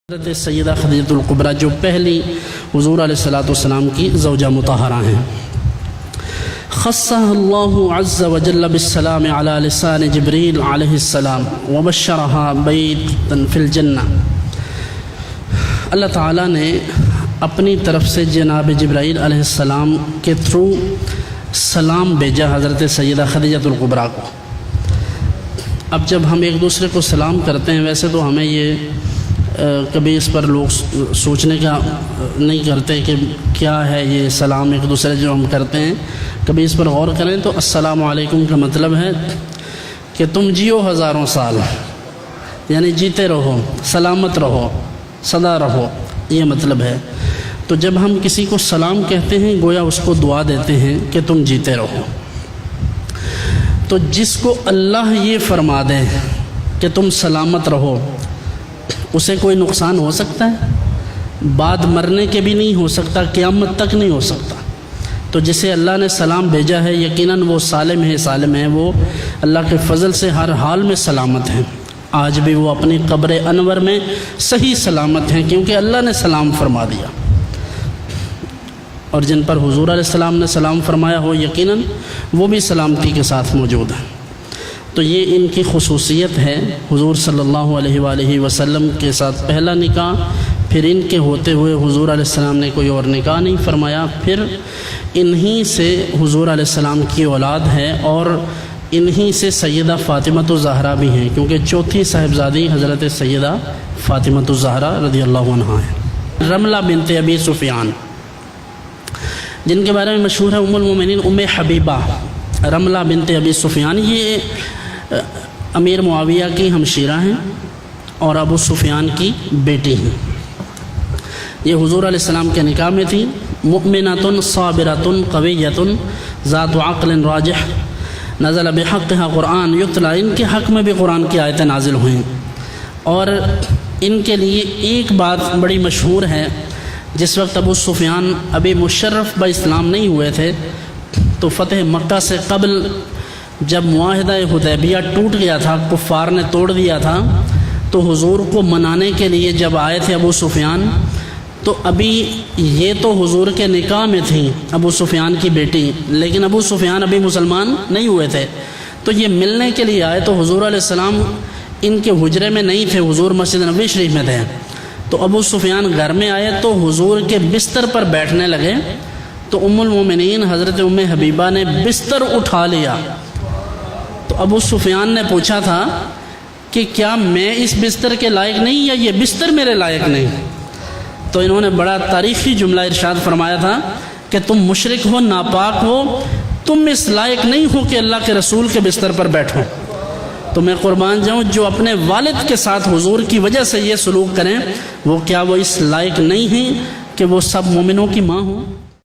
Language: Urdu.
حضرت سیدہ خدیجہ الکبریٰ جو پہلی حضور علیہ السلام کی زوجہ مطہرہ ہیں، خصها اللہ عز وجل بالسلام علی لسان جبریل علیہ السلام وبشرها بیتا فی الجنہ۔ اللہ تعالیٰ نے اپنی طرف سے جناب جبرائیل علیہ السلام کے تھرو سلام بھیجا حضرت سیدہ خدیجہ الکبریٰ کو۔ اب جب ہم ایک دوسرے کو سلام کرتے ہیں، ویسے تو ہمیں یہ کبھی اس پر لوگ سوچنے کا نہیں کرتے کہ کیا ہے یہ سلام ایک دوسرے جو ہم کرتے ہیں، کبھی اس پر غور کریں تو السلام علیکم کا مطلب ہے کہ تم جیو ہزاروں سال، یعنی جیتے رہو، سلامت رہو، سدا رہو، یہ مطلب ہے۔ تو جب ہم کسی کو سلام کہتے ہیں گویا اس کو دعا دیتے ہیں کہ تم جیتے رہو۔ تو جس کو اللہ یہ فرما دے کہ تم سلامت رہو، اسے کوئی نقصان ہو سکتا ہے؟ بعد مرنے کے بھی نہیں ہو سکتا، قیامت تک نہیں ہو سکتا۔ تو جسے اللہ نے سلام بھیجا ہے یقیناً وہ سالم ہے، وہ اللہ کے فضل سے ہر حال میں سلامت ہیں۔ آج بھی وہ اپنی قبر انور میں صحیح سلامت ہیں، کیونکہ اللہ نے سلام فرما دیا۔ اور جن پر حضور علیہ السلام نے سلام فرمایا ہو یقیناً وہ بھی سلامتی کے ساتھ موجود ہیں۔ تو یہ ان کی خصوصیت ہے۔ حضور صلی اللہ علیہ وآلہ وسلم کے ساتھ پہلا نکاح، پھر ان کے ہوتے ہوئے حضور علیہ السلام نے کوئی اور نکاح نہیں فرمایا، پھر انہی سے حضور علیہ السلام کی اولاد ہے، اور انہی سے سیدہ فاطمہ الزہرا بھی ہیں، کیونکہ چوتھی صاحبزادی حضرت سیدہ فاطمہ الزہرا رضی اللہ عنہا ہے۔ رملہ بنت ابی سفیان، جن کے بارے میں مشہور ہے ام المومنین ام حبیبہ رملہ بنت ابی سفیان، یہ امیر معاویہ کی ہمشیرہ ہیں اور ابو سفیان کی بیٹی ہیں۔ یہ حضور علیہ السلام کے نکاح میں تھی۔ مؤمنۃ صابرۃ قویۃ ذات عقل راجح نزل بحقها قرآن یتلا، ان کے حق میں بھی قرآن کی آیتیں نازل ہوئیں۔ اور ان کے لیے ایک بات بڑی مشہور ہے، جس وقت ابو سفیان ابھی مشرف اسلام نہیں ہوئے تھے، تو فتح مکہ سے قبل جب معاہدہ حدیبیہ ٹوٹ گیا تھا، کفار نے توڑ دیا تھا، تو حضور کو منانے کے لیے جب آئے تھے ابو سفیان، تو ابھی یہ تو حضور کے نکاح میں تھیں ابو سفیان کی بیٹی، لیکن ابو سفیان ابھی مسلمان نہیں ہوئے تھے، تو یہ ملنے کے لیے آئے۔ تو حضور علیہ السلام ان کے حجرے میں نہیں تھے، حضور مسجد نبوی شریف میں تھے۔ تو ابو سفیان گھر میں آئے تو حضور کے بستر پر بیٹھنے لگے، تو ام المومنین حضرت ام حبیبہ نے بستر اٹھا لیا۔ تو ابو سفیان نے پوچھا تھا کہ کیا میں اس بستر کے لائق نہیں، یا یہ بستر میرے لائق نہیں؟ تو انہوں نے بڑا تاریخی جملہ ارشاد فرمایا تھا کہ تم مشرک ہو، ناپاک ہو، تم اس لائق نہیں ہو کہ اللہ کے رسول کے بستر پر بیٹھو۔ تو میں قربان جاؤں، جو اپنے والد کے ساتھ حضور کی وجہ سے یہ سلوک کریں، وہ کیا وہ اس لائق نہیں ہیں کہ وہ سب مومنوں کی ماں ہوں؟